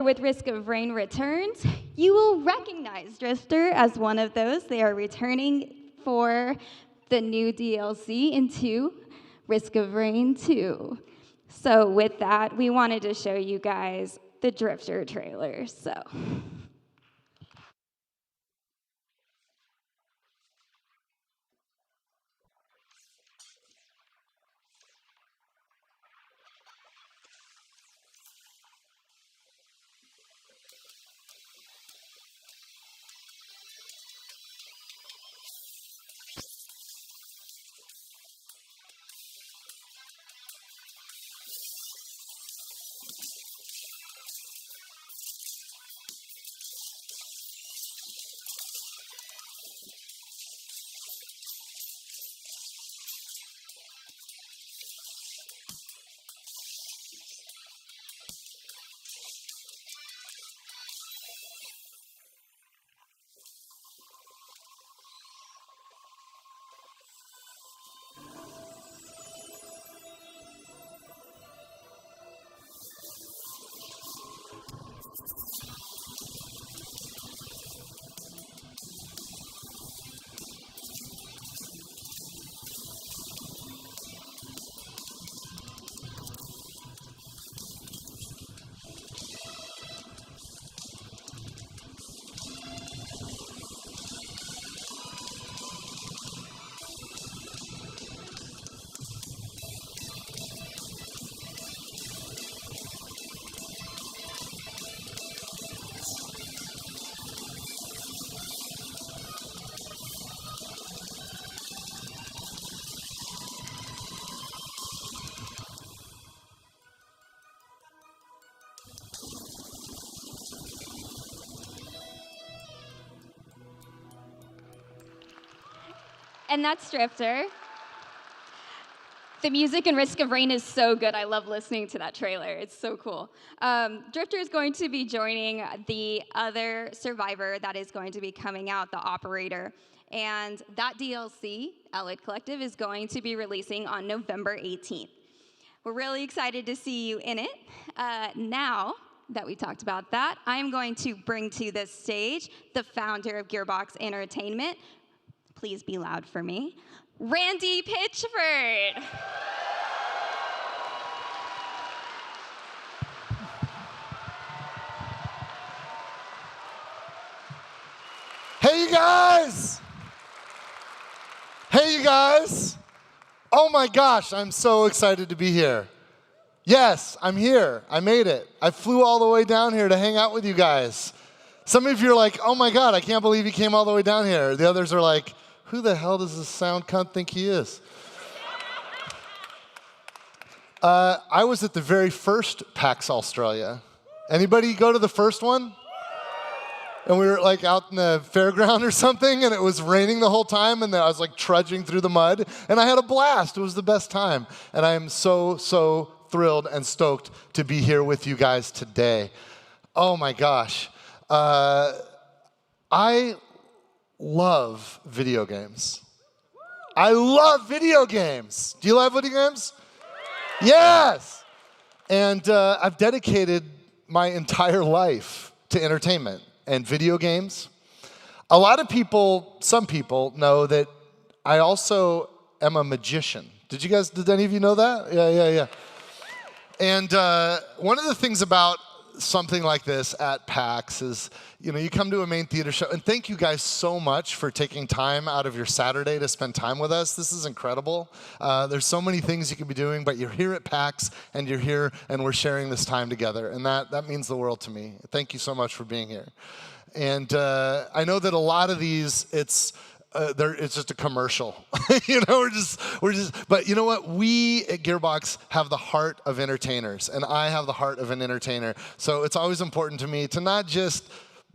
With Risk of Rain returns, you will recognize Drifter as one of those. They are returning for the new DLC into Risk of Rain 2. So with that, we wanted to show you guys the Drifter trailer. So. And that's Drifter. The music in Risk of Rain is so good. I love listening to that trailer. It's so cool. Drifter is going to be joining the other survivor that is going to be coming out, the Operator. And that DLC, Allied Collective, is going to be releasing on November 18th. We're really excited to see you in it. Now that we talked about that, I'm going to bring to the stage the founder of Gearbox Entertainment. Please be loud for me. Randy Pitchford. Hey, you guys. Hey, you guys. Oh my gosh, I'm so excited to be here. Yes, I'm here. I made it. I flew all the way down here to hang out with you guys. Some of you are like, oh my God, I can't believe he came all the way down here. The others are like, who the hell does this sound cunt think he is? I was at the very first PAX Australia. Anybody go to the first one? And we were like out in the fairground or something, and it was raining the whole time, and I was like trudging through the mud, and I had a blast. It was the best time. And I am so, so thrilled and stoked to be here with you guys today. Oh my gosh. I love video games. I love video games. Do you love video games? Yes. And I've dedicated my entire life to entertainment and video games. A lot of people, some people know that I also am a magician. Did any of you know that? Yeah. And one of the things about something like this at PAX is, you come to a main theater show, and thank you guys so much for taking time out of your Saturday to spend time with us. This is incredible. There's so many things you could be doing, but you're here at PAX, and you're here, and we're sharing this time together, and that means the world to me. Thank you so much for being here. And I know that a lot of these, it's just a commercial. But you know what? We at Gearbox have the heart of entertainers, and I have the heart of an entertainer. So it's always important to me to not just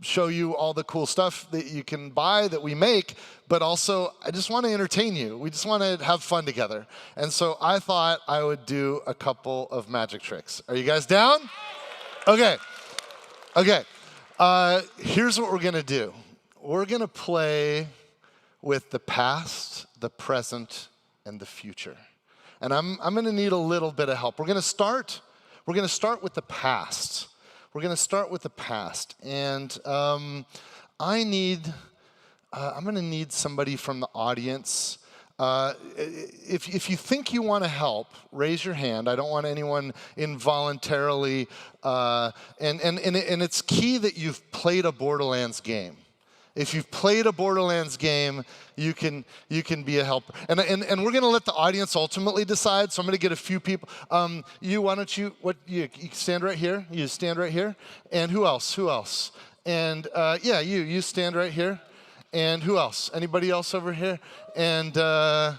show you all the cool stuff that you can buy that we make, but also I just want to entertain you. We just want to have fun together. And so I thought I would do a couple of magic tricks. Are you guys down? Okay. Here's what we're going to do. We're going to play with the past, the present, and the future. And I'm going to need a little bit of help. We're going to start with the past. we're gonna start with the past, and I'm gonna need somebody from the audience. If you think you want to help, raise your hand. I don't want anyone involuntarily. And it's key that you've played a Borderlands game. If you've played a Borderlands game, you can be a helper. And we're going to let the audience ultimately decide. So I'm going to get a few people. Why don't you stand right here? You stand right here. And who else? Who else? And yeah, you stand right here. And who else? Anybody else over here? And we're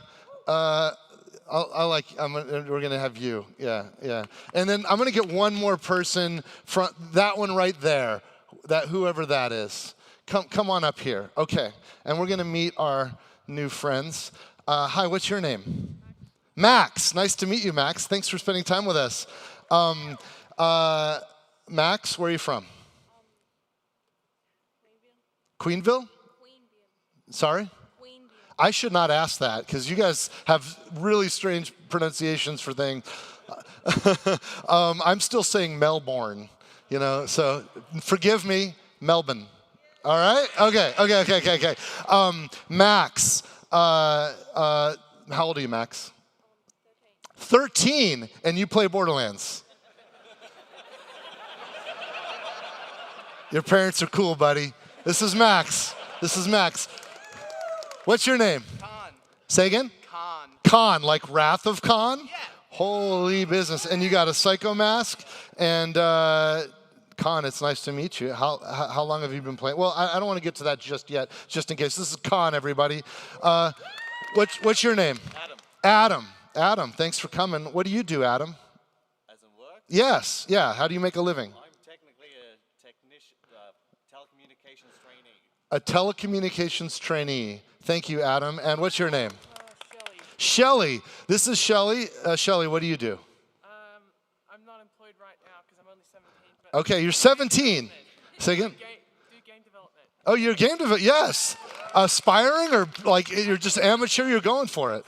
gonna have you. Yeah. And then I'm gonna get one more person from that one right there. That whoever that is. Come on up here. Okay. And we're gonna meet our new friends. Hi, what's your name? Max. Nice to meet you, Max. Thanks for spending time with us. Max, where are you from? Queenville? Sorry? I should not ask that because you guys have really strange pronunciations for things. I'm still saying Melbourne, so forgive me, Melbourne. All right? Okay. Max, how old are you, Max? 13, and you play Borderlands. Your parents are cool, buddy. This is Max. What's your name? Khan. Say again? Khan. Khan, like Wrath of Khan? Yeah. Holy business. And you got a psycho mask. And Khan, it's nice to meet you. How long have you been playing? Well, I don't want to get to that just yet, just in case. This is Khan, everybody. What's your name? Adam, thanks for coming. What do you do, Adam? As in work? Yes, yeah. How do you make a living? I'm technically a technician, telecommunications trainee. A telecommunications trainee. Thank you, Adam. And what's your name? Shelly. Shelly. This is Shelly. Shelly, what do you do? I'm not employed right now because I'm only 17. But Okay, you're 17. Say again. do game development. Oh, you're game development. Yes. Aspiring or like you're just amateur, you're going for it.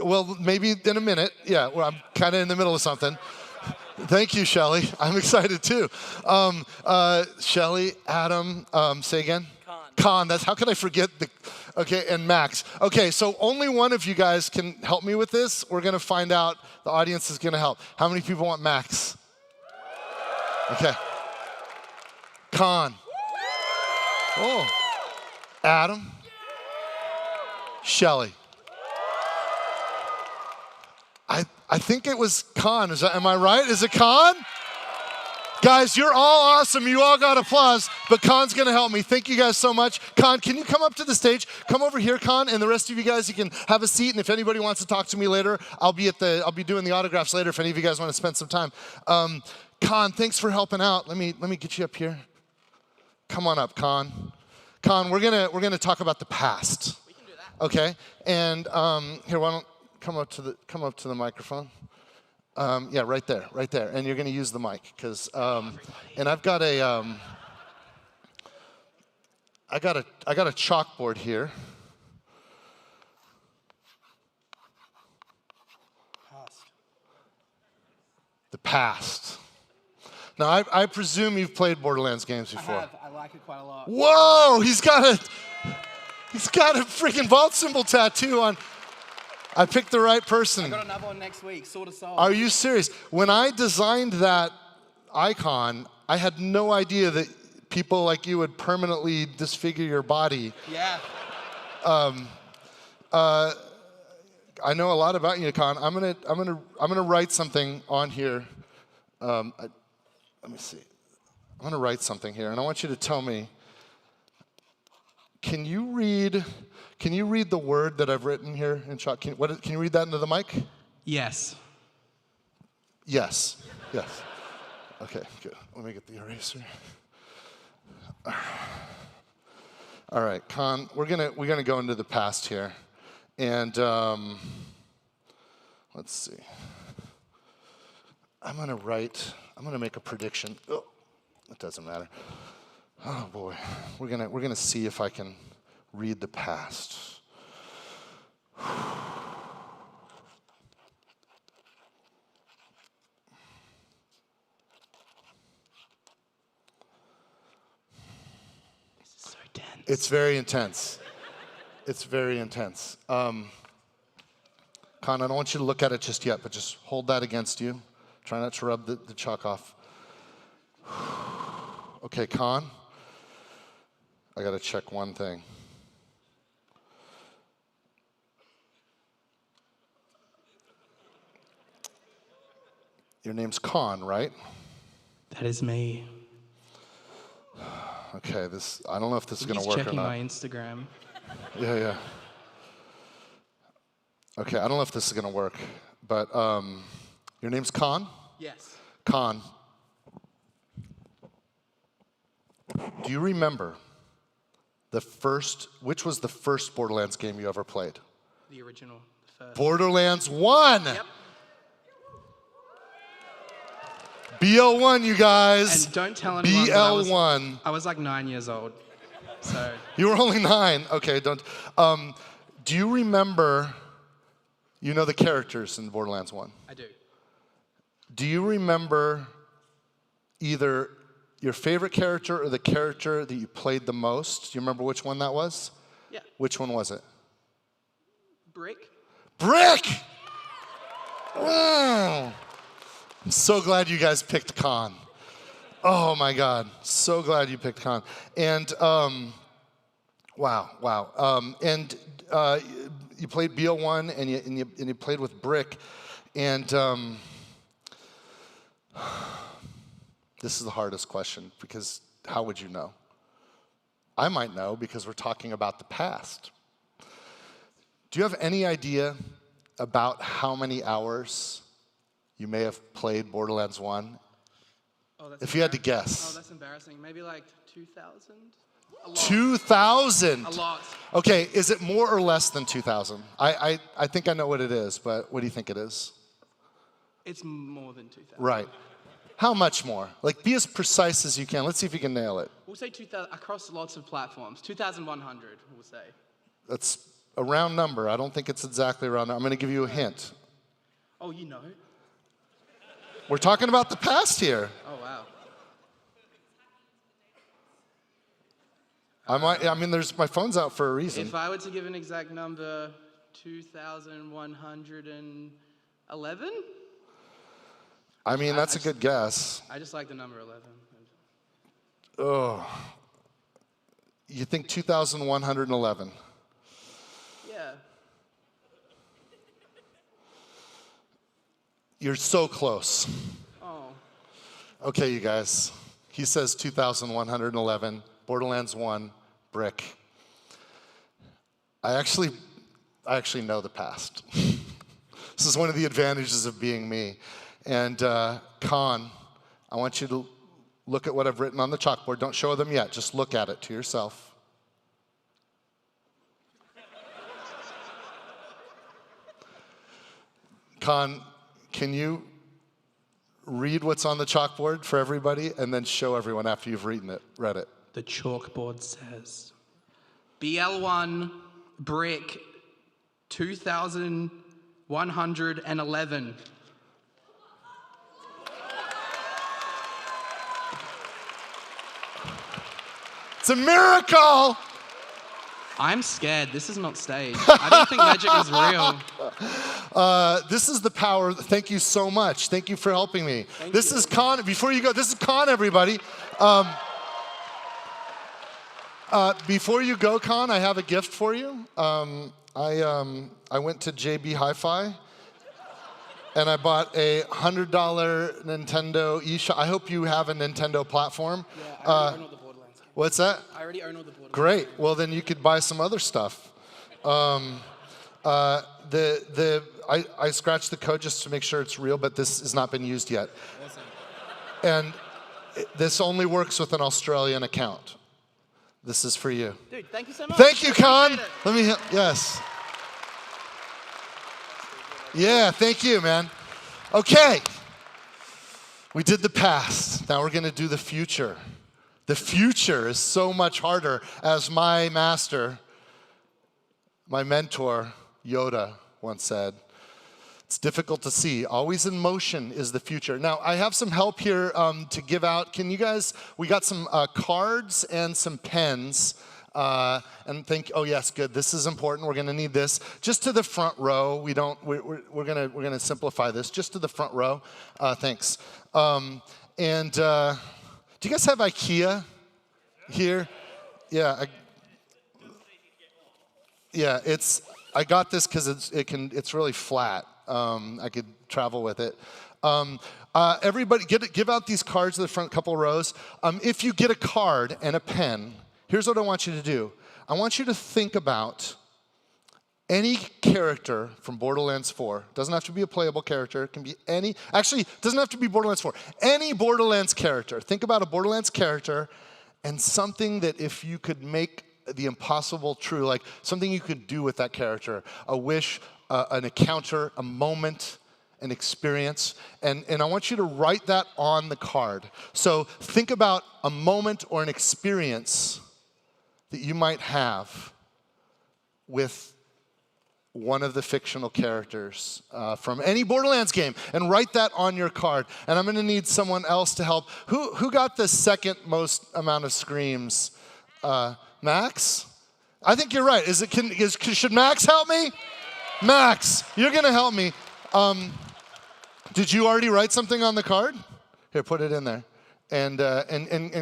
Well, maybe in a minute. Yeah, well, I'm kind of in the middle of something. Thank you, Shelly. I'm excited too. Shelly, Adam, say again? Khan. That's how could I forget the... Okay, and Max. Okay, so only one of you guys can help me with this. We're going to find out. The audience is going to help. How many people want Max? Okay. Khan. Oh. Adam. Shelly. I think it was Khan. Am I right? Is it Khan? Guys, you're all awesome. You all got applause, but Khan's going to help me. Thank you guys so much. Khan, can you come up to the stage? Come over here, Khan, and the rest of you guys, you can have a seat, and if anybody wants to talk to me later, I'll be doing the autographs later if any of you guys want to spend some time. Khan, thanks for helping out. Let me get you up here. Come on up, Khan. Khan, we're going to talk about the past. We can do that. Okay? And here, why don't come up to the microphone. Yeah, right there. And you're going to use the mic because, and I've got a chalkboard here. The past. Now, I presume you've played Borderlands games before. I have. I like it quite a lot. Whoa! He's got a freaking vault symbol tattoo on. I picked the right person. I got another one next week, Sword of Soul. Are you serious? When I designed that icon, I had no idea that people like you would permanently disfigure your body. Yeah. I know a lot about you, Khan. I'm gonna write something on here. Let me see. I'm gonna write something here, and I want you to tell me. Can you read the word that I've written here in chalk? Can you read that into the mic? Yes. Yes. Okay, good. Let me get the eraser. All right, Khan, we're gonna go into the past here, and let's see. I'm gonna make a prediction. Oh, it doesn't matter. Oh boy, we're gonna see if I can read the past. It's very intense. It's very intense. Con, I don't want you to look at it just yet, but just hold that against you. Try not to rub the chalk off. Okay, Con, I got to check one thing. Your name's Con, right? That is me. Okay, I don't know if this is going to work or not. He's checking my Instagram. Yeah. Okay, I don't know if this is going to work, but your name's Con? Yes. Con, do you remember which was the first Borderlands game you ever played? The original, the first. Borderlands 1! Yep. BL1, you guys. And don't tell anyone. BL1. I was like 9 years old, so. You were only 9. Okay, don't. Do you remember? You know the characters in Borderlands 1. I do. Do you remember either your favorite character or the character that you played the most? Do you remember which one that was? Yeah. Which one was it? Brick. Brick! Mm. I'm so glad you guys picked Con. Oh my God, so glad you picked Con. And wow. And you played BL1 and you played with Brick, and this is the hardest question because how would you know? I might know because we're talking about the past. Do you have any idea about how many hours you may have played Borderlands 1? Oh, that's if you had to guess. Oh, that's embarrassing. Maybe like 2,000? 2,000? A lot. Okay, is it more or less than 2,000? I think I know what it is, but what do you think it is? It's more than 2,000. Right. How much more? Like, be as precise as you can. Let's see if you can nail it. We'll say 2,000 across lots of platforms. 2,100, we'll say. That's a round number. I don't think it's exactly a round number. I'm going to give you a hint. Oh, you know? We're talking about the past here. Oh, wow. My phone's out for a reason. If I were to give an exact number, 2,111? I mean, that's a good guess. I just like the number 11. Oh. You think 2,111? Yeah. You're so close. Oh. Okay, you guys. He says 2,111, Borderlands 1, Brick. I actually know the past. This is one of the advantages of being me. And Con, I want you to look at what I've written on the chalkboard. Don't show them yet. Just look at it to yourself. Con, can you read what's on the chalkboard for everybody and then show everyone after you've read it? The chalkboard says, BL1, Brick, 2,111. It's a miracle! I'm scared. This is not staged. I don't think magic is real. This is the power. Thank you so much. Thank you for helping me. This is Con. Before you go, this is Con, everybody. Before you go, Con, I have a gift for you. I went to JB Hi-Fi, and I bought a $100 Nintendo eShop. I hope you have a Nintendo platform. Yeah, I already own all the Borderlands games. What's that? I already own all the Borderlands. Great. Well, then you could buy some other stuff. I scratched the code just to make sure it's real, but this has not been used yet. Awesome. And this only works with an Australian account. This is for you. Dude, thank you so much. Thank you, Con. Yes. Yeah, thank you, man. Okay. We did the past. Now we're going to do the future. The future is so much harder, as my master, my mentor, Yoda, once said. It's difficult to see. Always in motion is the future. Now, I have some help here to give out. Can you guys, we got some cards and some pens. and think, oh yes, good, this is important, we're gonna need this. Just to the front row, we're gonna simplify this, just to the front row, thanks. Do you guys have IKEA here? Yeah, I got this because it's really flat. I could travel with it. Everybody, give out these cards to the front couple rows. If you get a card and a pen, here's what I want you to do. I want you to think about any character from Borderlands 4. Doesn't have to be a playable character. It can be any. Actually, it doesn't have to be Borderlands 4. Any Borderlands character. Think about a Borderlands character and something that if you could make the impossible true, like something you could do with that character, a wish, an encounter, a moment, an experience, and I want you to write that on the card. So think about a moment or an experience that you might have with one of the fictional characters from any Borderlands game, and write that on your card. And I'm going to need someone else to help. Who got the second most amount of screams? Max? I think you're right. Should Max help me? Max, you're going to help me. Did you already write something on the card? Here, put it in there. And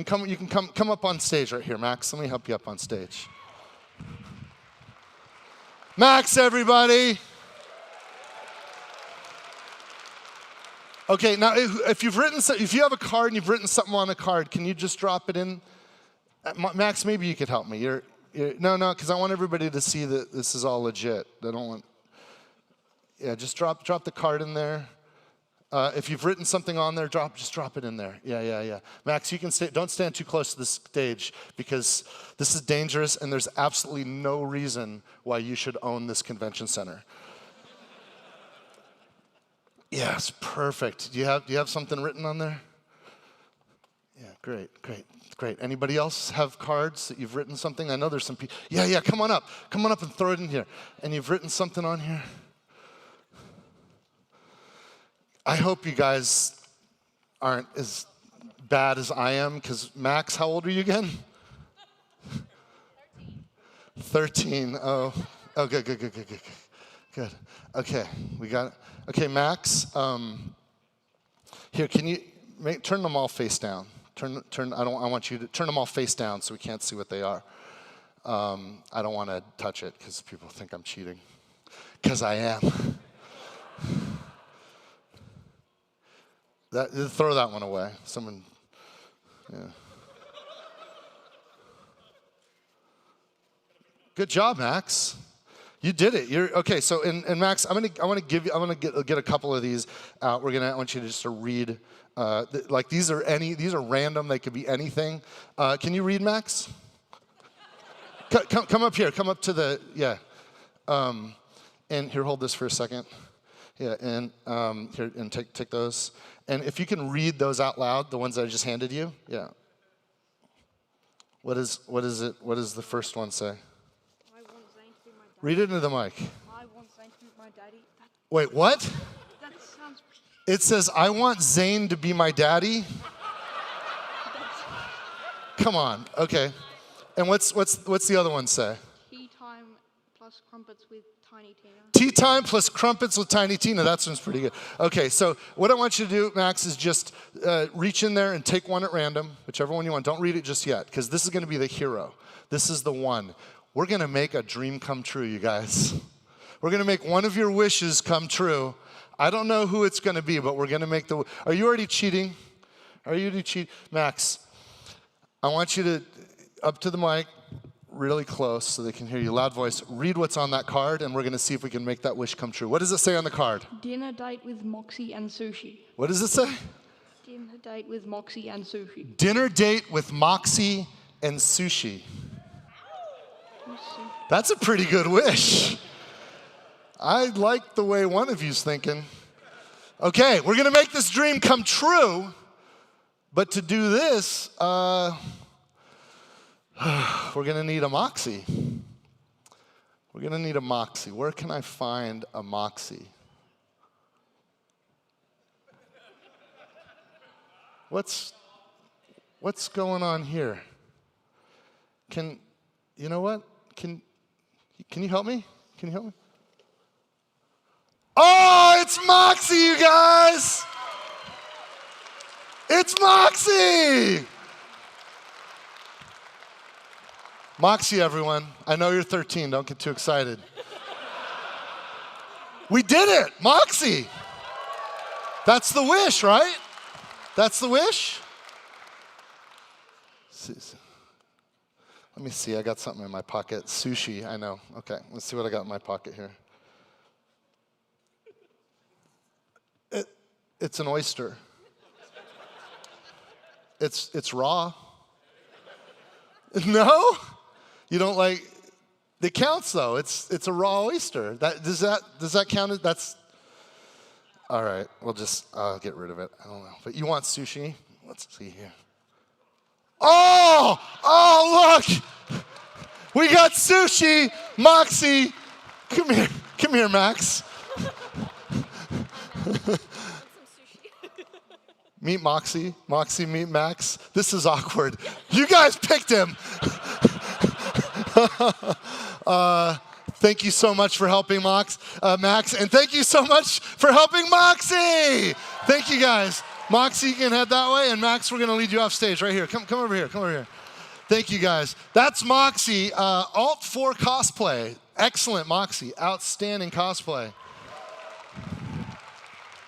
come. You can come up on stage right here, Max. Let me help you up on stage. Max, everybody. Okay, now if you have a card and you've written something on a card, can you just drop it in? Max, maybe you could help me. No, because I want everybody to see that this is all legit. I don't want. Yeah, just drop the card in there. If you've written something on there, just drop it in there. Yeah. Max, you can don't stand too close to the stage because this is dangerous and there's absolutely no reason why you should own this convention center. Yes, perfect. Do you have something written on there? Yeah, great. Anybody else have cards that you've written something? I know there's some people. Yeah, come on up and throw it in here. And you've written something on here? I hope you guys aren't as bad as I am, because Max, how old are you again? 13. Oh, good. Okay, we got it. Okay, Max, here, can you turn them all face down? I want you to turn them all face down so we can't see what they are. I don't want to touch it because people think I'm cheating, because I am. Throw that one away. Someone, yeah. Good job, Max. You did it. You're okay. So, and Max, I want to get a couple of these out. I want you to just read. Like these are random. They could be anything. Can you read, Max? Come up here. Come up to the and here, hold this for a second. Yeah, and here, and take those. And if you can read those out loud, the ones that I just handed you, yeah. What is it? What does the first one say? I want Zane to be my daddy. Read it into the mic. I want Zane to be my daddy. Wait, what? That sounds. It says, I want Zane to be my daddy? Come on, okay. And what's the other one say? Tea time plus crumpets with Tiny Tina. Tea time plus crumpets with Tiny Tina. That sounds pretty good. Okay, so what I want you to do, Max, is just reach in there and take one at random, whichever one you want. Don't read it just yet, because this is going to be the hero. This is the one. We're going to make a dream come true, you guys. We're going to make one of your wishes come true. I don't know who it's going to be, but we're going to make the... Are you already cheating? Are you already cheating? Max, I want you to, up to the mic, really close so they can hear you, loud voice, read what's on that card, and we're going to see if we can make that wish come true. What does it say on the card? Dinner date with Moxie and sushi. What does it say? Dinner date with Moxie and sushi. Dinner date with Moxie and sushi. That's a pretty good wish. I like the way one of you's thinking. Okay, we're going to make this dream come true, but to do this, we're going to need a Moxie. We're going to need a Moxie. Where can I find a Moxie? What's going on here? you know what? Can you help me? Can you help me? Oh, it's Moxie, you guys! It's Moxie! Moxie, everyone. I know you're 13. Don't get too excited. We did it! Moxie! That's the wish, right? That's the wish? Let me see. I got something in my pocket. Sushi, I know. Okay, let's see what I got in my pocket here. It's an oyster. It's raw. No? You don't like? It counts though. It's a raw oyster. Does that count? That's all right. I'll get rid of it. I don't know. But you want sushi? Let's see here. Oh, look! We got sushi. Moxie, come here, Max. Meet Moxie. Moxie, meet Max. This is awkward. You guys picked him. Thank you so much for helping Max, and thank you so much for helping Moxie. Thank you guys. Moxie, you can head that way, and Max, we're gonna lead you off stage right here. Come over here. Come over here. Thank you guys. That's Moxie. Alt 4 cosplay. Excellent, Moxie. Outstanding cosplay.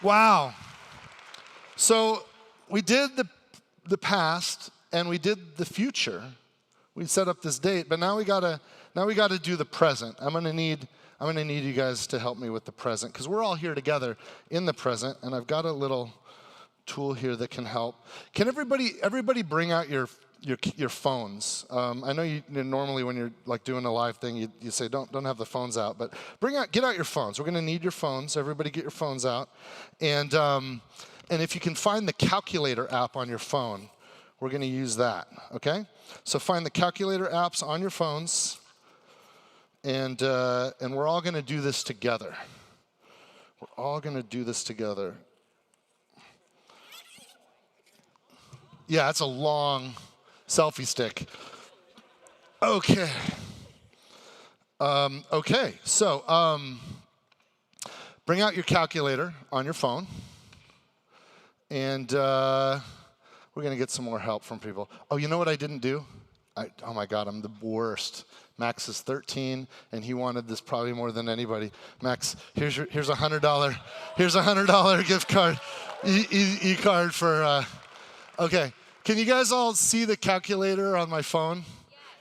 Wow. So we did the past and we did the future. We set up this date, but now we gotta do the present. I'm gonna need you guys to help me with the present because we're all here together in the present, and I've got a little tool here that can help. Can everybody bring out your phones? I know you normally when you're like doing a live thing, you say don't have the phones out, but get out your phones. We're gonna need your phones. Everybody get your phones out, and if you can find the calculator app on your phone, we're gonna use that. Okay? So find the calculator apps on your phones, and we're all gonna do this together. We're all gonna do this together. Yeah, that's a long selfie stick. Okay. So bring out your calculator on your phone, and we're gonna get some more help from people. Oh, you know what I didn't do? Oh my God, I'm the worst. Max is 13, and he wanted this probably more than anybody. Max, here's $100 gift card, e-card for. Okay, can you guys all see the calculator on my phone?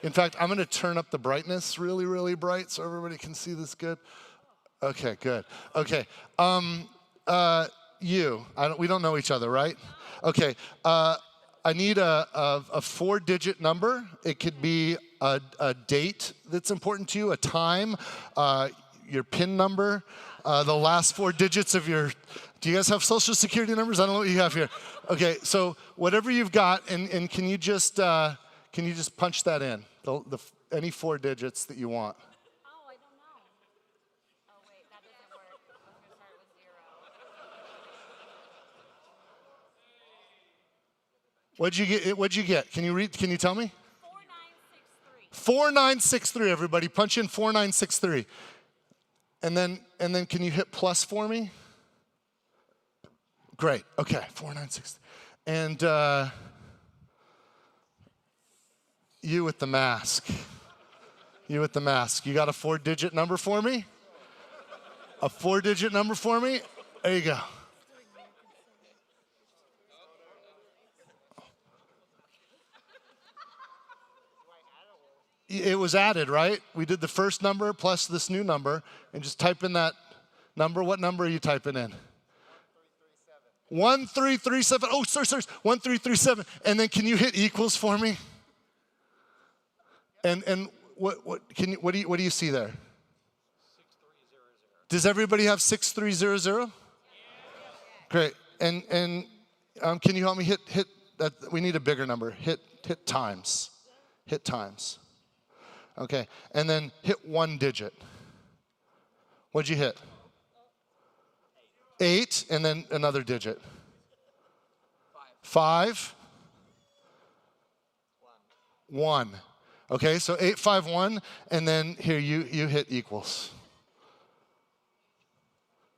In fact, I'm gonna turn up the brightness really, really bright so everybody can see this good. Okay, good. Okay, we don't know each other, right? Okay, I need a 4-digit number. It could be a date that's important to you, a time, your PIN number, the last 4 digits of your. Do you guys have social security numbers? I don't know what you have here. Okay, so whatever you've got, and can you just punch that in? Any 4 digits that you want. Oh, I don't know. Oh, wait, that doesn't work. I was going to start with 0. What'd you get? Can you read? Can you tell me? 4963. 4963, everybody. Punch in 4963. And then can you hit plus for me? Great. Okay, 4963. And you with the mask. You with the mask. You got a 4-digit number for me? A 4-digit number for me? There you go. It was added, right? We did the first number plus this new number, and just type in that number. What number are you typing in? 1337. Oh, sorry. 1337. And then can you hit equals for me? And what do you see there? 6300. Does everybody have 6300? Great. And can you help me hit that? We need a bigger number. Hit times. Hit times. Okay, and then hit 1 digit. What'd you hit? 8, and then another digit. 5. 1. Okay, so 851, and then here you hit equals.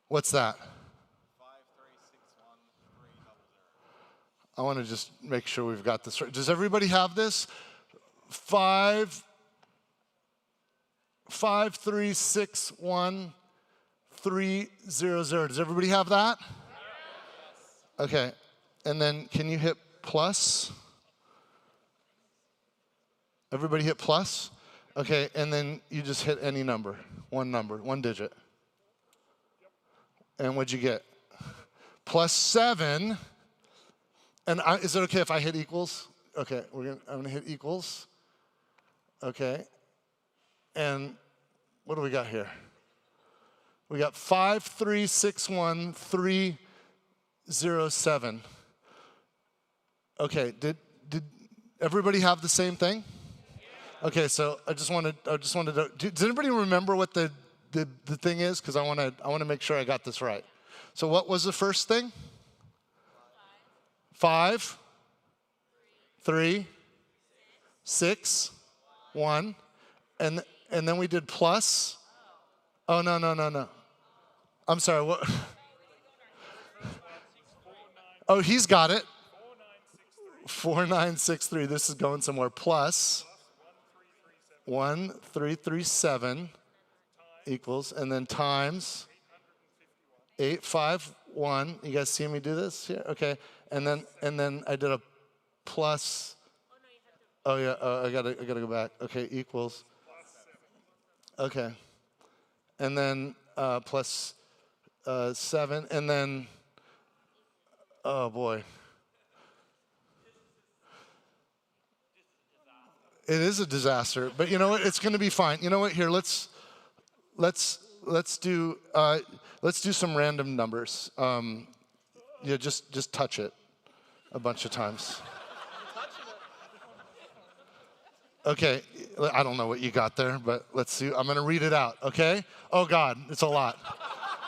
What's that? 5361300. I want to just make sure we've got this right. Does everybody have this? 5361300. Does everybody have that? Yes. Okay, and then can you hit plus? Everybody hit plus? Okay, and then you just hit any number, one digit. And what'd you get? Plus 7. And is it okay if I hit equals? Okay, I'm gonna hit equals. Okay, and what do we got here? We got 5361307. Okay, did everybody have the same thing? Okay, so I just wanted to. Does anybody remember what the thing is? Because I want to make sure I got this right. So what was the first thing? 5, 3, 6, 1, and then we did plus. Oh no. I'm sorry. What? Oh, he's got it. 4963. This is going somewhere. Plus 1337 equals, and then times 851. You guys see me do this here? Okay, and then I did a plus. Oh yeah, I gotta go back. Okay, equals. Okay, and then plus 7, and then oh boy. It is a disaster, but you know what? It's going to be fine. You know what? Here, let's do some random numbers. Yeah, just touch it a bunch of times. Okay, I don't know what you got there, but let's see. I'm going to read it out. Okay? Oh God, it's a lot.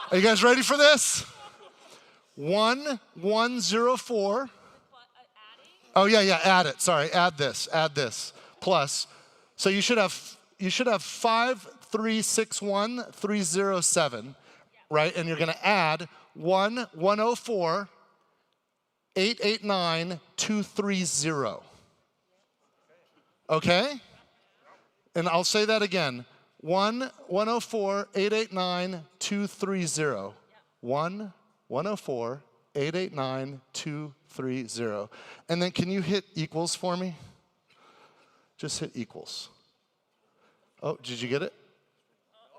Are you guys ready for this? 1104. Oh yeah. Add it. Sorry, add this. Plus, so you should have 5361307, right? And you're going to add 1104 889 230. Okay? And I'll say that again. 1104 889 230. 1104 889 230. And then can you hit equals for me? Just hit equals. Oh, did you get it?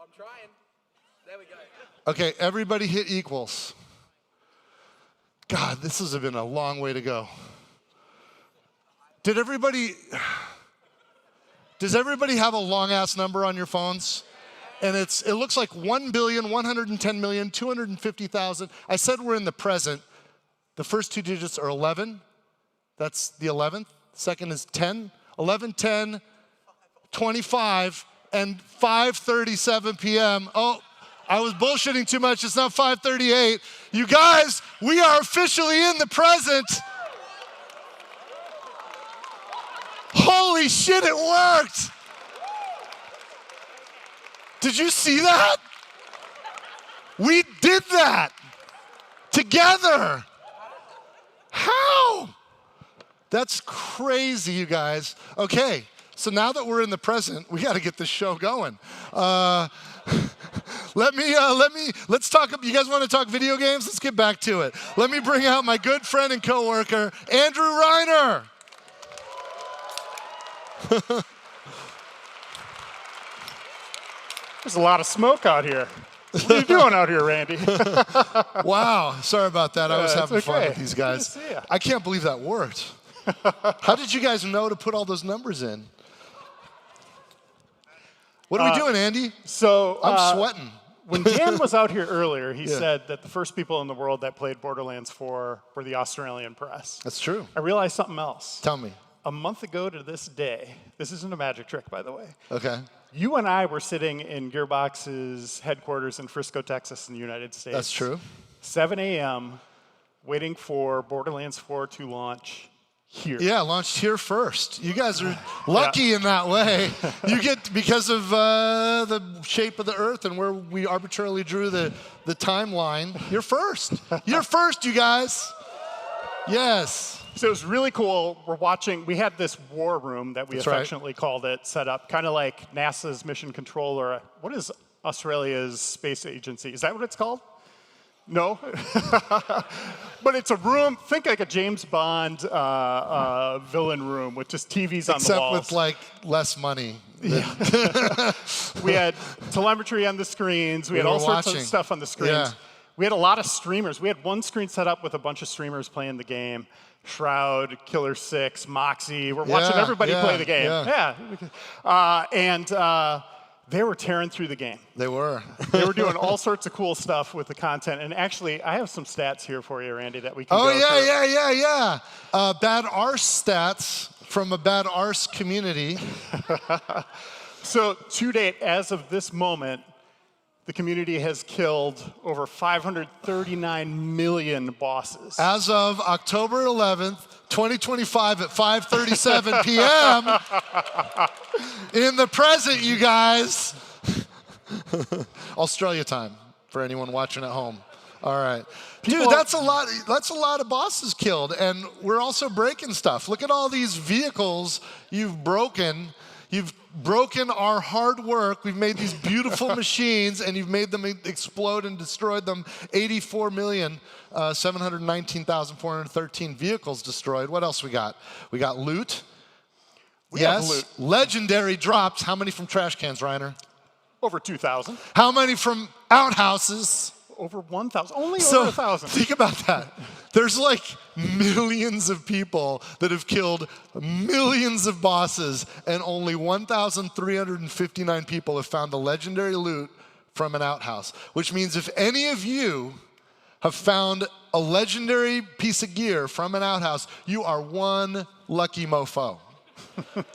I'm trying. There we go. Okay, everybody hit equals. God, this has been a long way to go. Does everybody have a long ass number on your phones? And it looks like 1,110,250,000. I said we're in the present. The first 2 digits are 11. That's the 11th. Second is 10. 11, 10, 25, and 5:37 p.m. Oh, I was bullshitting too much. It's not 5:38. You guys, we are officially in the present. Holy shit, it worked. Did you see that? We did that together. How? That's crazy, you guys. Okay, so now that we're in the present, we got to get this show going. Let's talk. You guys want to talk video games? Let's get back to it. Let me bring out my good friend and coworker, Andrew Reiner. There's a lot of smoke out here. What are you doing out here, Randy? Wow, sorry about that. I was having fun okay. with these guys. Good to see ya. I can't believe that worked. How did you guys know to put all those numbers in? What are we doing, Andy? So I'm sweating. When Dan was out here earlier, he said that the first people in the world that played Borderlands 4 were the Australian press. That's true. I realized something else. Tell me. A month ago to this day, this isn't a magic trick, by the way. Okay. You and I were sitting in Gearbox's headquarters in Frisco, Texas, in the United States. That's true. 7 a.m., waiting for Borderlands 4 to launch here. Yeah, launched here first. You guys are lucky in that way. You get, because of the shape of the Earth and where we arbitrarily drew the timeline, you're first. You're first, you guys. Yes. So it was really cool. We're watching, we had this war room that we affectionately called it, set up, kind of like NASA's mission control, or what is Australia's space agency? Is that what it's called? No? But it's a room, think like a James Bond villain room with just TVs on the walls. Except with like less money. Yeah. We had telemetry on the screens. We had all sorts of stuff on the screens. Yeah. We had a lot of streamers. We had one screen set up with a bunch of streamers playing the game. Shroud, Killer 6, Moxie. We're watching everybody play the game. Yeah. They were tearing through the game. They were. They were doing all sorts of cool stuff with the content. And actually, I have some stats here for you, Randy, that we can go through. Bad arse stats from a bad arse community. So to date, as of this moment, the community has killed over 539 million bosses. As of October 11th, 2025 at 5:37 p.m. in the present, you guys. Australia time for anyone watching at home. All right. Dude, that's a lot. That's a lot of bosses killed, and we're also breaking stuff. Look at all these vehicles you've broken. You've broken our hard work. We've made these beautiful machines, and you've made them explode and destroyed them. 84,719,413 vehicles destroyed. What else we got? We got loot. We have loot. Legendary drops. How many from trash cans, Reiner? Over 2,000. How many from outhouses? Over 1,000. Only over 1,000. Think about that. There's like millions of people that have killed millions of bosses, and only 1,359 people have found the legendary loot from an outhouse. Which means if any of you have found a legendary piece of gear from an outhouse, you are one lucky mofo.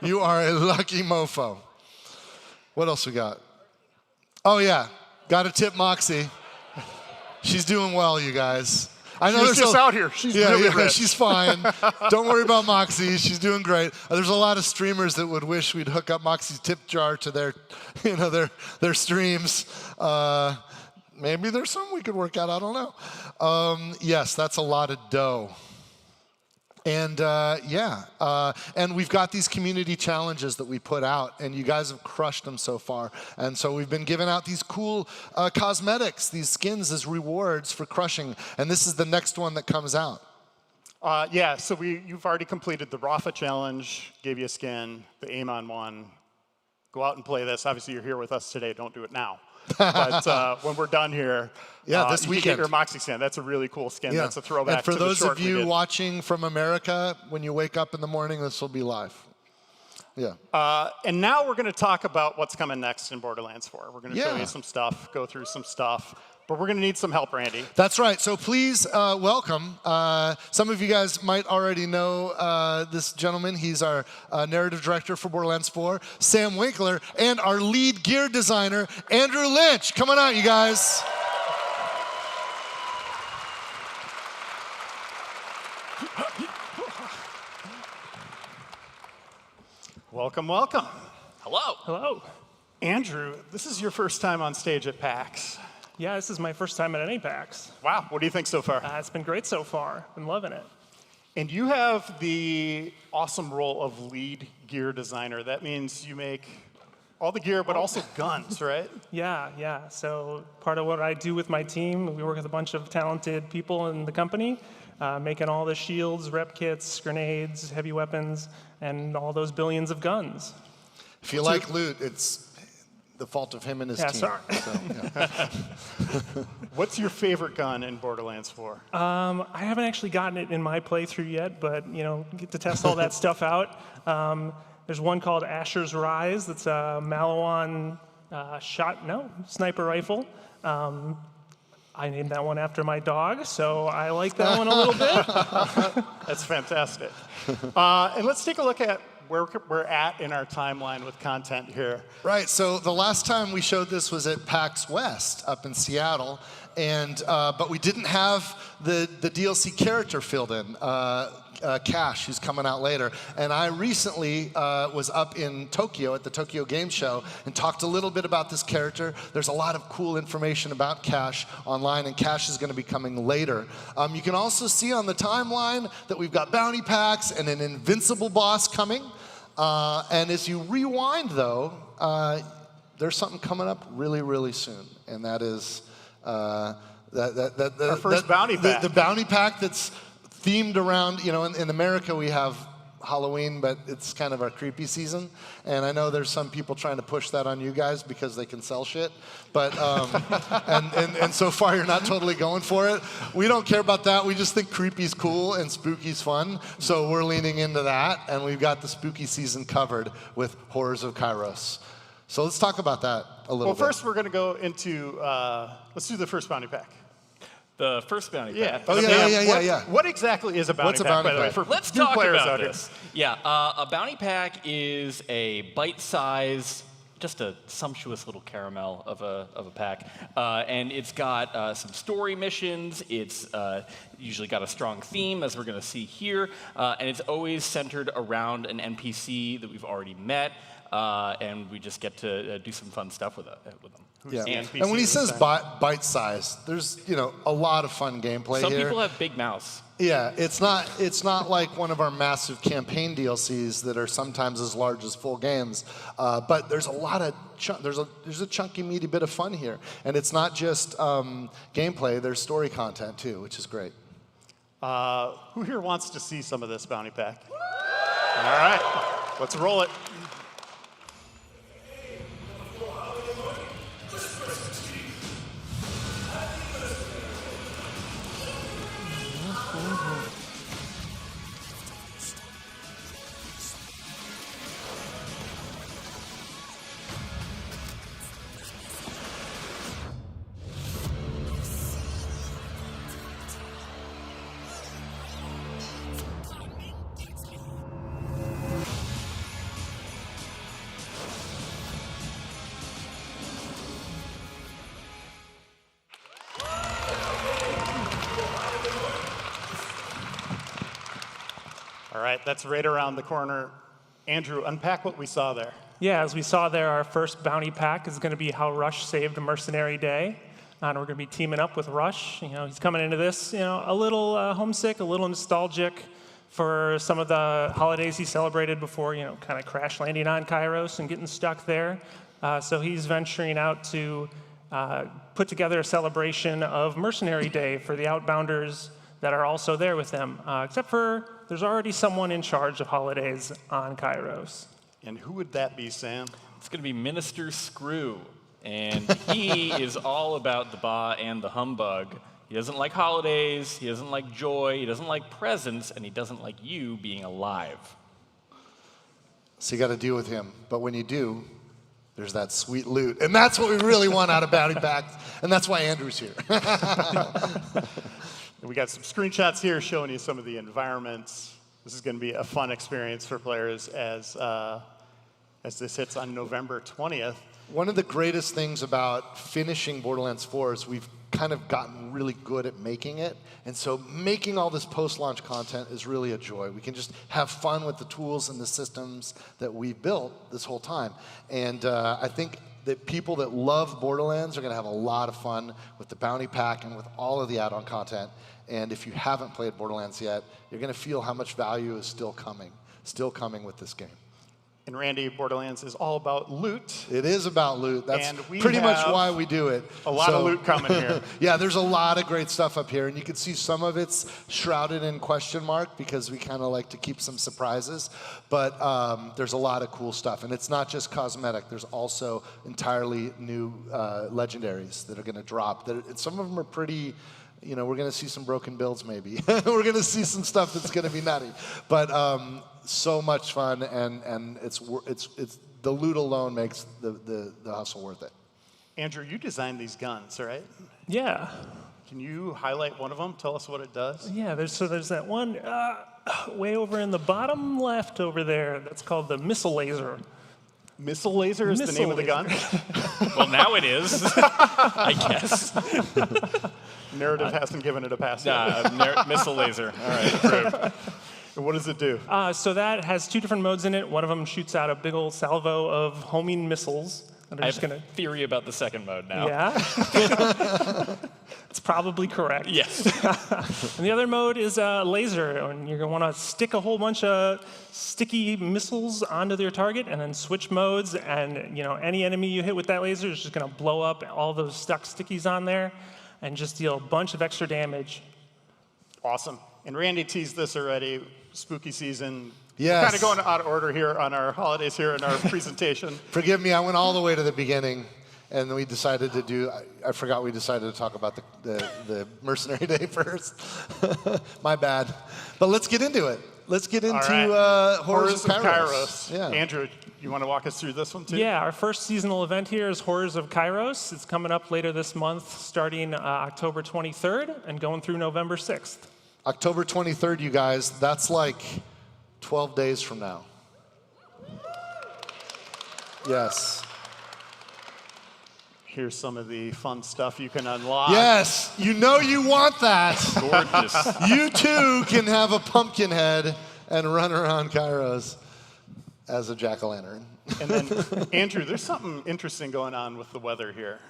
You are a lucky mofo. What else we got? Oh yeah, got to tip Moxie. She's doing well, you guys. I know she's just out here. She's really rich. She's fine. Don't worry about Moxie. She's doing great. There's a lot of streamers that would wish we'd hook up Moxie's tip jar to their streams. Maybe there's some we could work out. I don't know. Yes, that's a lot of dough. And and we've got these community challenges that we put out, and you guys have crushed them so far. And so we've been giving out these cool cosmetics, these skins as rewards for crushing. And this is the next one that comes out. So you've already completed the Rafa challenge, gave you a skin, the Amon one. Go out and play this. Obviously, you're here with us today. Don't do it now. But when we're done here, this you weekend. get your Moxie skin. That's a really cool skin. Yeah. That's a throwback to the short. And for those of you watching from America, when you wake up in the morning, this will be live. Yeah. And now we're going to talk about what's coming next in Borderlands 4. We're going to show you some stuff, go through some stuff. But we're going to need some help, Randy. That's right. So please welcome. Some of you guys might already know this gentleman. He's our narrative director for Borderlands 4, Sam Winkler, and our lead gear designer, Andrew Lynch. Come on out, you guys. Welcome, welcome. Hello. Hello. Andrew, this is your first time on stage at PAX. Yeah, this is my first time at any PAX. Wow, what do you think so far? It's been great so far. Been loving it. And you have the awesome role of lead gear designer. That means you make all the gear, but also guns, right? Yeah. So part of what I do with my team, we work with a bunch of talented people in the company, making all the shields, rep kits, grenades, heavy weapons, and all those billions of guns. If you like loot, it's the fault of him and his team. Sorry. So, yeah. What's your favorite gun in Borderlands 4? I haven't actually gotten it in my playthrough yet, but get to test all that stuff out. There's one called Asher's Rise. That's a Malawan sniper rifle. I named that one after my dog, so I like that one a little bit. That's fantastic. And let's take a look at where we're at in our timeline with content here. Right, so the last time we showed this was at PAX West up in Seattle, and but we didn't have the DLC character filled in. Cash, who's coming out later. And I recently was up in Tokyo at the Tokyo Game Show and talked a little bit about this character. There's a lot of cool information about Cash online, and Cash is going to be coming later. You can also see on the timeline that we've got bounty packs and an invincible boss coming. And as you rewind, though, there's something coming up really, really soon, and that is our first bounty pack. The bounty pack that's themed around, in America we have Halloween, but it's kind of our creepy season. And I know there's some people trying to push that on you guys because they can sell shit. But, and so far you're not totally going for it. We don't care about that. We just think creepy's cool and spooky's fun. So we're leaning into that. And we've got the spooky season covered with Horrors of Kairos. So let's talk about that a little bit. Well, first we're going to go into, let's do the first bounty pack. The first bounty pack. Oh, yeah. What exactly is a bounty pack, by the way, for Let's new talk players about out here? this. Yeah, a bounty pack is a bite-sized, just a sumptuous little caramel of a pack. And it's got some story missions. It's usually got a strong theme, as we're going to see here. And it's always centered around an NPC that we've already met. And we just get to do some fun stuff with them. Yeah. And when he says bite size, there's a lot of fun gameplay Some here. people have big mouths. Yeah, it's not like one of our massive campaign DLCs that are sometimes as large as full games, but there's a lot of there's a chunky, meaty bit of fun here, and it's not just gameplay. There's story content too, which is great. Who here wants to see some of this bounty pack? All right, let's roll it. All right, that's right around the corner. Andrew, unpack what we saw there. Yeah, as we saw there, our first bounty pack is going to be how Rush saved a mercenary day. And we're going to be teaming up with Rush. He's coming into this, a little homesick, a little nostalgic for some of the holidays he celebrated before, kind of crash landing on Kairos and getting stuck there. So he's venturing out to put together a celebration of Mercenary Day for the Outbounders that are also there with them, except for there's already someone in charge of holidays on Kairos. And who would that be, Sam? It's going to be Minister Screw, and he is all about the ba and the humbug. He doesn't like holidays, he doesn't like joy, he doesn't like presents, and he doesn't like you being alive. So you got to deal with him, but when you do, there's that sweet loot, and that's what we really want out of bounty packs, and that's why Andrew's here. We got some screenshots here showing you some of the environments. This is going to be a fun experience for players as this hits on November 20th. One of the greatest things about finishing Borderlands 4 is we've kind of gotten really good at making it. And so making all this post-launch content is really a joy. We can just have fun with the tools and the systems that we've built this whole time. And I think that people that love Borderlands are going to have a lot of fun with the bounty pack and with all of the add-on content. And if you haven't played Borderlands yet, you're going to feel how much value is still coming with this game. And Randy, Borderlands is all about loot. It is about loot. That's and we pretty much have why we do it. A lot of loot coming here. Yeah, there's a lot of great stuff up here, and you can see some of it's shrouded in question mark because we kind of like to keep some surprises. But there's a lot of cool stuff, and it's not just cosmetic. There's also entirely new legendaries that are going to drop. Some of them are pretty. We're going to see some broken builds maybe. We're going to see some stuff that's going to be nutty. But so much fun, and it's the loot alone makes the hustle worth it. Andrew, you designed these guns, right? Yeah. Can you highlight one of them? Tell us what it does. Yeah, there's that one way over in the bottom left over there. That's called the missile laser. Missile laser is the name of the gun? Well, now it is, I guess. Narrative hasn't given it a pass yet. Missile laser. All right, approved. What does it do? So that has 2 different modes in it. One of them shoots out a big old salvo of homing missiles. That are I just have gonna... a theory about the second mode now. Yeah. It's probably correct. Yes. And the other mode is laser, and you're going to want to stick a whole bunch of sticky missiles onto their target, and then switch modes. And any enemy you hit with that laser is just going to blow up all those stuck stickies on there, and just deal a bunch of extra damage. Awesome. And Randy teased this already. Spooky season. Yes. Kind of going out of order here on our holidays here in our presentation. Forgive me, I went all the way to the beginning, and we decided to do, I forgot we decided to talk about the Mercenary Day first. My bad. But let's get into it. Let's get into Horrors of Kairos. Yeah. Andrew, you want to walk us through this one too? Yeah, our first seasonal event here is Horrors of Kairos. It's coming up later this month, starting October 23rd and going through November 6th. October 23rd, you guys, that's like 12 days from now. Yes. Here's some of the fun stuff you can unlock. Yes, you know you want that. Gorgeous. You too can have a pumpkin head and run around Kairos as a jack-o'-lantern. And then, Andrew, there's something interesting going on with the weather here.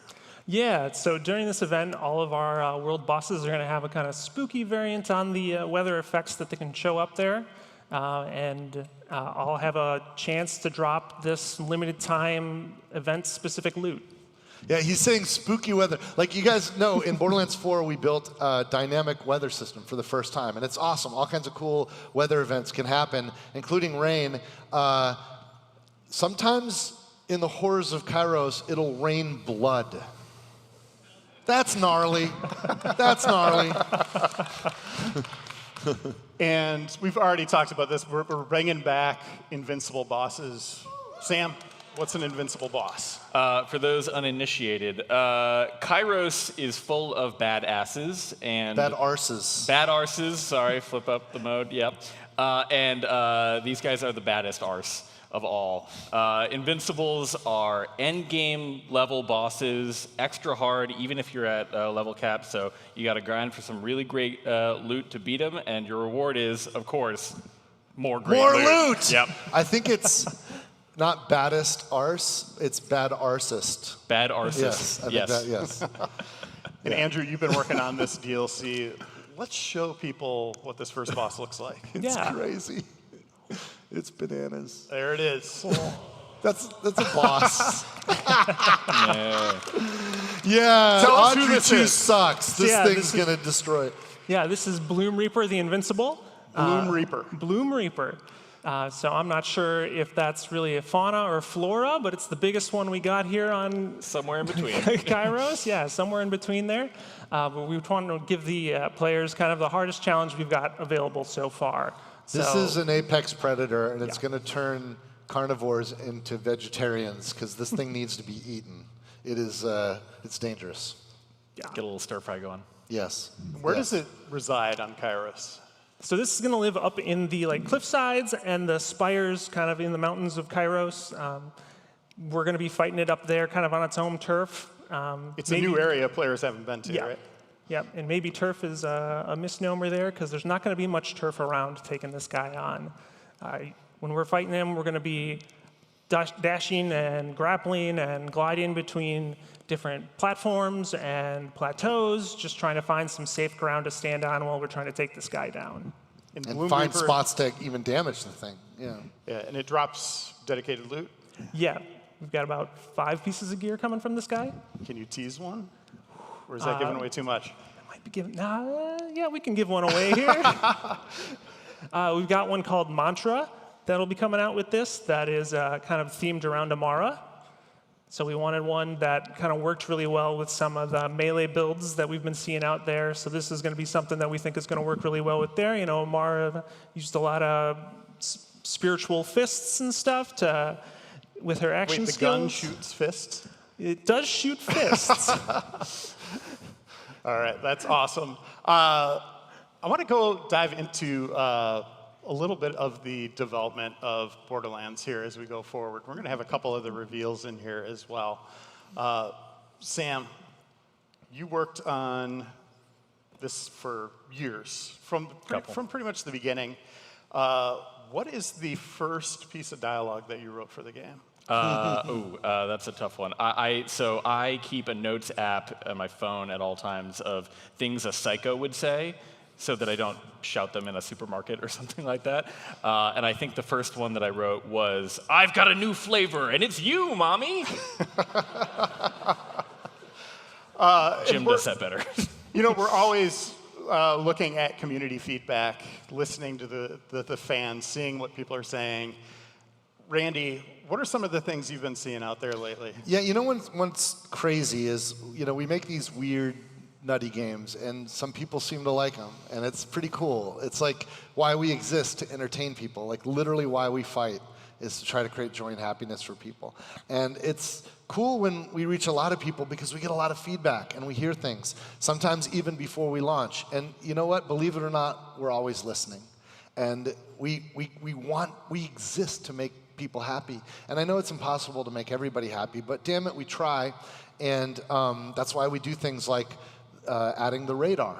Yeah, so during this event, all of our world bosses are going to have a kind of spooky variant on the weather effects that they can show up there. And I'll have a chance to drop this limited time event-specific loot. Yeah, he's saying spooky weather. Like you guys know, in Borderlands 4, we built a dynamic weather system for the first time, and it's awesome. All kinds of cool weather events can happen, including rain. Sometimes in the Horrors of Kairos, it'll rain blood. That's gnarly. That's gnarly. And we've already talked about this. We're bringing back invincible bosses. Sam, what's an invincible boss? For those uninitiated, Kairos is full of badasses and Bad arses. bad arses. Sorry, flip up the mode. Yep. And these guys are the baddest arse of all. Invincibles are end-game level bosses, extra hard, even if you're at level cap. So you got to grind for some really great loot to beat them, and your reward is, of course, more great More loot! Yep. I think it's not baddest arse, it's bad arsist. Bad arses. Yes, I think that, yes. And Andrew, you've been working on this DLC. Let's show people what this first boss looks like. It's crazy. It's bananas. There it is. That's a boss. Yeah. Yeah, Tell us who Audrey this 2 is. sucks. This Yeah, thing's this is- going to destroy it. Yeah, this is Bloom Reaper, the Invincible. Bloom Reaper. Bloom Reaper. So I'm not sure if that's really a fauna or flora, but it's the biggest one we got here on Somewhere in between. Kairos. Yeah, somewhere in between there. But we want to give the players kind of the hardest challenge we've got available so far. This So- is an apex predator, and it's going to turn carnivores into vegetarians because this thing needs to be eaten. It is, it's dangerous. Get a little stir fry going. Yes. Where Yes. does it reside on Kairos? So this is going to live up in the cliff sides and the spires, kind of in the mountains of Kairos. We're going to be fighting it up there, kind of on its home turf. It's a new area players haven't been to, Yeah. right? Yeah, and maybe turf is a misnomer there because there's not going to be much turf around taking this guy on. When we're fighting him, we're going to be dashing and grappling and gliding between different platforms and plateaus, just trying to find some safe ground to stand on while we're trying to take this guy down. And And Bloom find Reaper- spots to even damage the thing. Yeah. Yeah, and it drops dedicated loot. Yeah, we've got about 5 pieces of gear coming from this guy. Can you tease one? Or is that giving away too much? Might be giving, yeah, we can give one away here. We've got one called Mantra that'll be coming out with this that is kind of themed around Amara. So we wanted one that kind of worked really well with some of the melee builds that we've been seeing out there. So this is going to be something that we think is going to work really well with there. You know, Amara used a lot of spiritual fists and stuff with her action Wait, the skills. gun shoots fists? It does shoot fists. All right, that's awesome. I want to go dive into a little bit of the development of Borderlands here as we go forward. We're going to have a couple of the reveals in here as well. Sam, you worked on this for years, from pretty much the beginning. What is the first piece of dialogue that you wrote for the game? That's a tough one. So I keep a notes app on my phone at all times of things a psycho would say, so that I don't shout them in a supermarket or something like that. And I think the first one that I wrote was, "I've got a new flavor, and it's you, mommy." Jim does that better. You know, we're always looking at community feedback, listening to the fans, seeing what people are saying. Randy, what are some of the things you've been seeing out there lately? Yeah, you know what's crazy is, we make these weird, nutty games, and some people seem to like them, and it's pretty cool. It's like why we exist, to entertain people. Like literally why we fight is to try to create joy and happiness for people. And it's cool when we reach a lot of people because we get a lot of feedback and we hear things, sometimes even before we launch. And you know what? Believe it or not, we're always listening. And we exist to make people happy. And I know it's impossible to make everybody happy, but damn it, we try. And that's why we do things like adding the radar.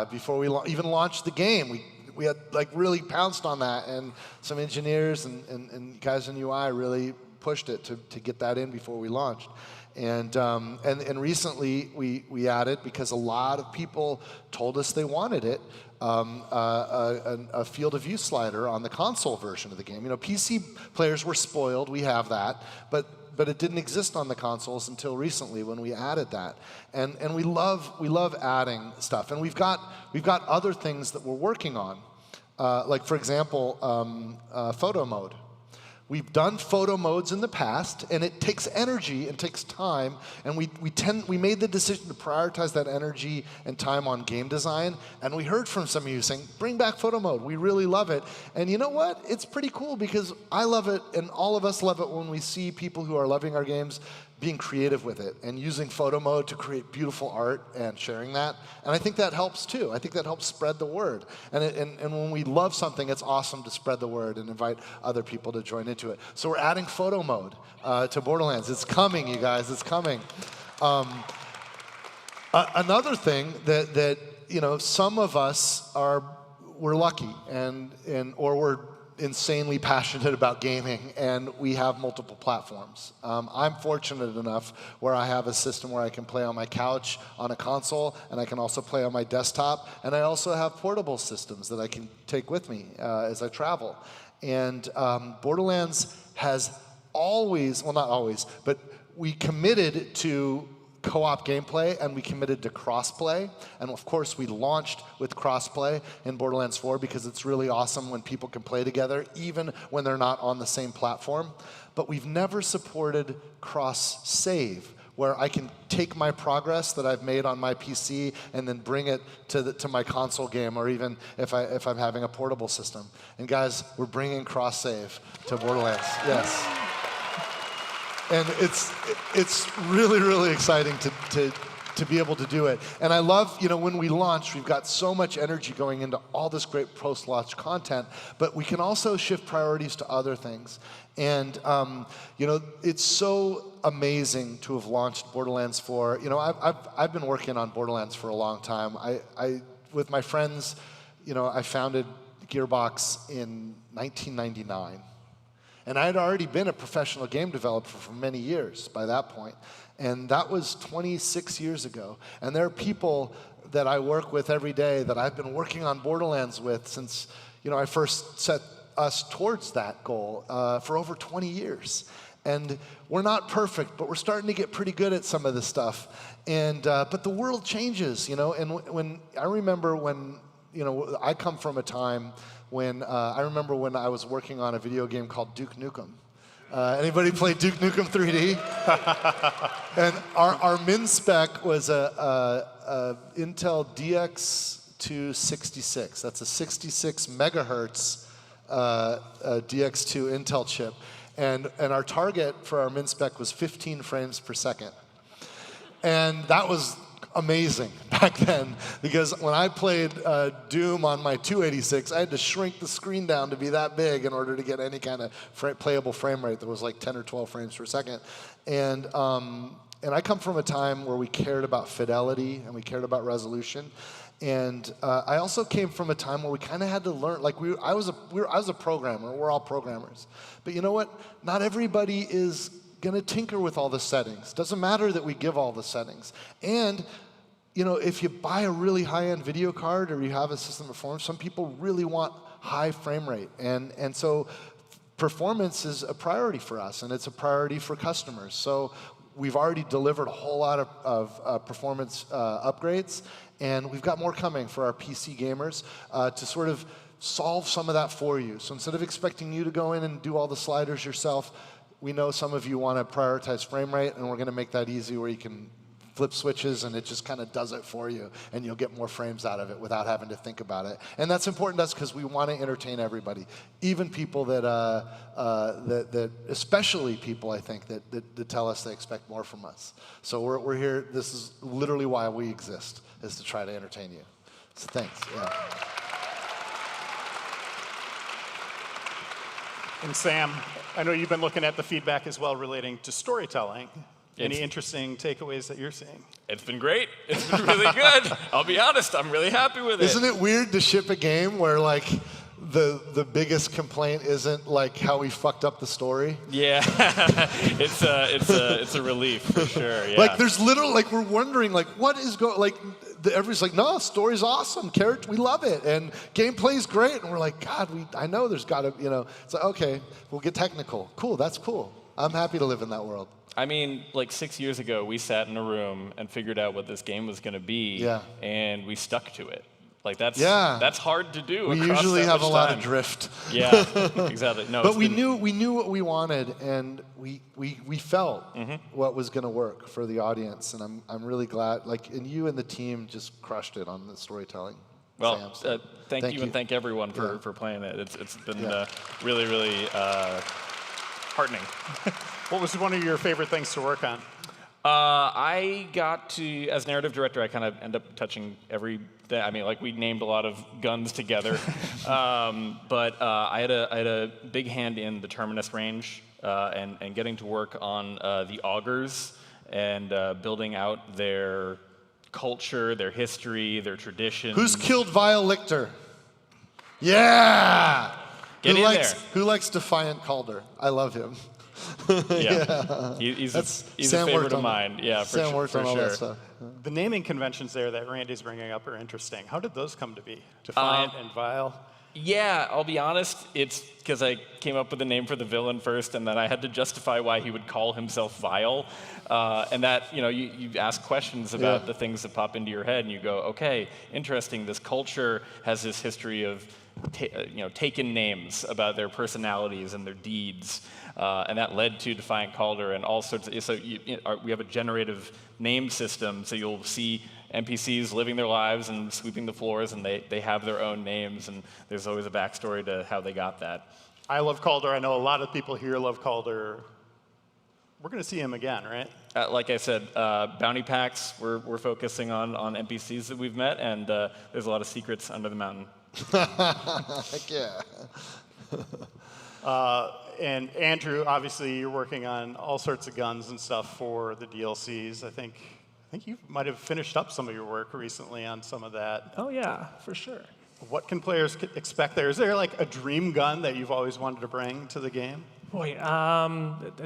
Before we even launched the game, we had like really pounced on that, and some engineers and guys in UI really pushed it to get that in before we launched. And recently we added, because a lot of people told us they wanted it, a field of view slider on the console version of the game. PC players were spoiled, we have that, but it didn't exist on the consoles until recently when we added that. And we love adding stuff. And we've got other things that we're working on. Like for example, photo mode. We've done photo modes in the past, and it takes energy and takes time, and we made the decision to prioritize that energy and time on game design, and we heard from some of you saying, bring back photo mode, we really love it. And you know what? It's pretty cool because I love it, and all of us love it when we see people who are loving our games being creative with it and using photo mode to create beautiful art and sharing that. And I think that helps too. I think that helps spread the word. And when we love something, it's awesome to spread the word and invite other people to join into it. So we're adding photo mode to Borderlands. It's coming, you guys. It's coming. Another thing that some of us we're lucky or we're insanely passionate about gaming, and we have multiple platforms. I'm fortunate enough where I have a system where I can play on my couch on a console, and I can also play on my desktop, and I also have portable systems that I can take with me as I travel. And Borderlands has always, well, not always, but we committed to co-op gameplay, and we committed to crossplay. And of course, we launched with crossplay in Borderlands 4 because it's really awesome when people can play together, even when they're not on the same platform. But we've never supported cross-save, where I can take my progress that I've made on my PC and then bring it to my console game, or even if I'm having a portable system. And guys, we're bringing cross-save to Borderlands. Yes. And it's really, really exciting to be able to do it. And I love, when we launch, we've got so much energy going into all this great post-launch content, but we can also shift priorities to other things. And, it's so amazing to have launched Borderlands 4. I've been working on Borderlands for a long time. With my friends, I founded Gearbox in 1999. And I had already been a professional game developer for many years by that point. And that was 26 years ago. And there are people that I work with every day that I've been working on Borderlands with since I first set us towards that goal for over 20 years. And we're not perfect, but we're starting to get pretty good at some of this stuff. And but the world changes, And when I remember when I come from a time when I remember when I was working on a video game called Duke Nukem. Anybody play Duke Nukem 3D? And our min spec was a Intel DX266. That's a 66 megahertz DX2 Intel chip. And our target for our min spec was 15 frames per second. And that was amazing back then, because when I played Doom on my 286, I had to shrink the screen down to be that big in order to get any kind of playable frame rate that was like 10 or 12 frames per second. And I come from a time where we cared about fidelity and we cared about resolution. And I also came from a time where we kind of had to learn. Like I was a programmer. We're all programmers. But you know what? Not everybody is going to tinker with all the settings. Doesn't matter that we give all the settings. And if you buy a really high-end video card or you have a system performance, some people really want high frame rate. And so performance is a priority for us, and it's a priority for customers. So we've already delivered a whole lot of performance upgrades, and we've got more coming for our PC gamers to sort of solve some of that for you. So instead of expecting you to go in and do all the sliders yourself, we know some of you want to prioritize frame rate, and we're going to make that easy where you can flip switches and it just kind of does it for you, and you'll get more frames out of it without having to think about it. And that's important to us because we want to entertain everybody, even people that especially people, I think, that tell us they expect more from us. So we're here. This is literally why we exist, is to try to entertain you. So thanks. Yeah. And Sam, I know you've been looking at the feedback as well relating to storytelling. Any interesting takeaways that you're seeing? It's been great. It's been really good. I'll be honest, I'm really happy with it. Isn't it weird to ship a game where like the biggest complaint isn't like how we fucked up the story? Yeah, it's a relief for sure. Yeah. Like there's literally like we're wondering like what is going like. Everybody's like, no, story's awesome, character, we love it, and gameplay's great, and we're like, God, I know there's got to, it's like, okay, we'll get technical. Cool, that's cool. I'm happy to live in that world. I mean, like 6 years ago, we sat in a room and figured out what this game was going to be, and we stuck to it. Like that's hard to do. We usually have a lot of drift. Yeah, exactly. No, but we knew what we wanted, and we felt what was going to work for the audience, and I'm really glad. Like, and you and the team just crushed it on the storytelling. Well, thank you and thank everyone for playing it. It's been really, really heartening. What was one of your favorite things to work on? I got to, as narrative director, I kind of end up touching everything. I mean, like we named a lot of guns together, but I had a big hand in the Terminus range and getting to work on the augurs and building out their culture, their history, their traditions. Who's killed Vile Lictor? Yeah! Get in there. Who likes Defiant Calder? I love him. He's a favorite of mine. Yeah, Sam worked on all sure. that stuff. The naming conventions there that Randy's bringing up are interesting. How did those come to be? Defiant and Vile? Yeah, I'll be honest. It's because I came up with a name for the villain first, and then I had to justify why he would call himself Vile. And that, you ask questions about the things that pop into your head, and you go, okay, interesting. This culture has this history of taken names about their personalities and their deeds, and that led to Defiant Calder and all sorts of. So we have a generative name system, so you'll see NPCs living their lives and sweeping the floors, and they have their own names, and there's always a backstory to how they got that. I love Calder. I know a lot of people here love Calder. We're going to see him again, right? Like I said, bounty packs, we're focusing on NPCs that we've met, and there's a lot of secrets under the mountain. Heck yeah. And Andrew, obviously, you're working on all sorts of guns and stuff for the DLCs. I think you might have finished up some of your work recently on some of that. Oh yeah, for sure. What can players expect there? Is there like a dream gun that you've always wanted to bring to the game? Boy,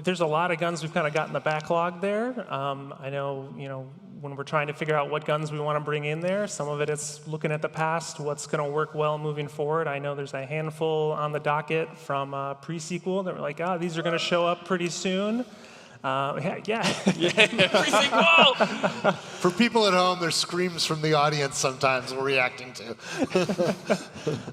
there's a lot of guns we've kind of got in the backlog there. I know, when we're trying to figure out what guns we want to bring in there, some of it is looking at the past, what's going to work well moving forward. I know there's a handful on the docket from pre-sequel that we're like, these are going to show up pretty soon. Pre-sequel! For people at home, there's screams from the audience sometimes we're reacting to.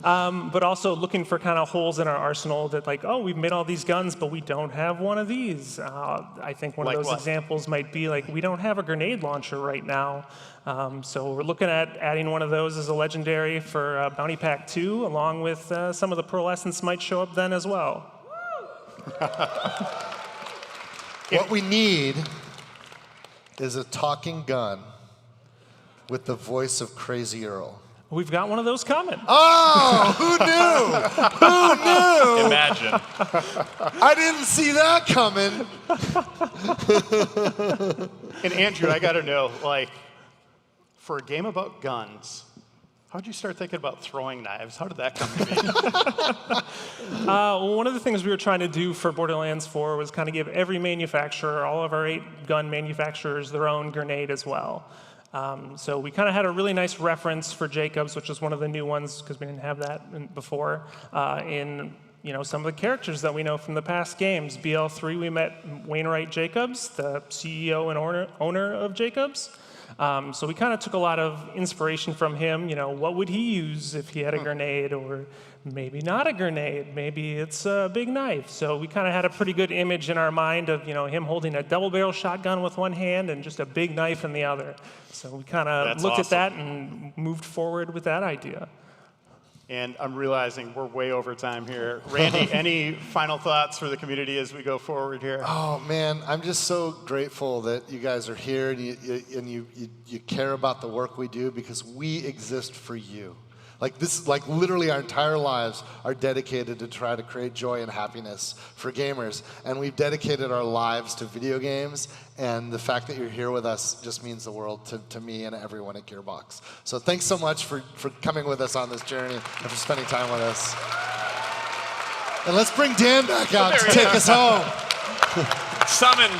But also looking for kind of holes in our arsenal that like, we've made all these guns, but we don't have one of these. I think one of those examples might be like, we don't have a grenade launcher right now. So we're looking at adding one of those as a legendary for Bounty Pack 2, along with some of the pearlescence might show up then as well. What we need is a talking gun with the voice of Crazy Earl. We've got one of those coming. Oh, who knew? Who knew? Imagine. I didn't see that coming. And Andrew, I got to know, like, for a game about guns, How'd you start thinking about throwing knives? How did that come to be? One of the things we were trying to do for Borderlands 4 was kind of give every manufacturer, all of our 8 gun manufacturers, their own grenade as well. So we kind of had a really nice reference for Jacobs, which is one of the new ones because we didn't have that before, in some of the characters that we know from the past games. BL3, we met Wainwright Jacobs, the CEO and owner of Jacobs. So we kind of took a lot of inspiration from him. What would he use if he had a grenade, or maybe not a grenade? Maybe it's a big knife. So we kind of had a pretty good image in our mind of him holding a double-barrel shotgun with one hand and just a big knife in the other. So we kind of looked at that and moved forward with that idea. And I'm realizing we're way over time here. Randy, any final thoughts for the community as we go forward here? Oh man, I'm just so grateful that you guys are here and you care about the work we do, because we exist for you. Like literally our entire lives are dedicated to try to create joy and happiness for gamers. And we've dedicated our lives to video games, and the fact that you're here with us just means the world to me and everyone at Gearbox. So thanks so much for coming with us on this journey and for spending time with us. And let's bring Dan back out to take us home. Summoned.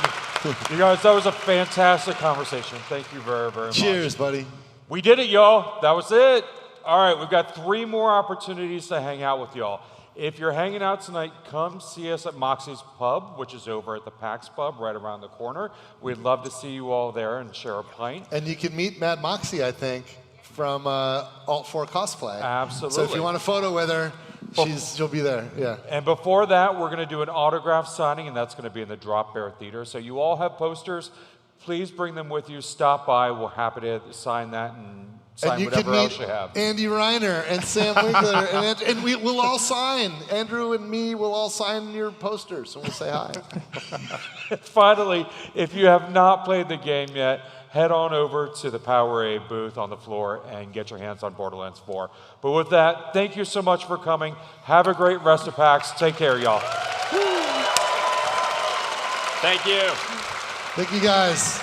You guys, that was a fantastic conversation. Thank you very, very much. Cheers, buddy. We did it, y'all. That was it. All right, we've got 3 more opportunities to hang out with y'all. If you're hanging out tonight, come see us at Moxie's Pub, which is over at the PAX Pub right around the corner. We'd love to see you all there and share a pint. And you can meet Mad Moxie, I think, from Alt 4 Cosplay. Absolutely. So if you want a photo with her, she'll be there. Yeah. And before that, we're going to do an autograph signing, and that's going to be in the Drop Bear Theater. So you all have posters. Please bring them with you. Stop by. We're happy to sign that and sign whatever else you have. Andy Reiner and Sam Winkler, and we'll all sign. Andrew and me will all sign your posters, and we'll say hi. Finally, if you have not played the game yet, head on over to the Powerade booth on the floor and get your hands on Borderlands 4. But with that, thank you so much for coming. Have a great rest of PAX. Take care, y'all. Thank you. Thank you, guys.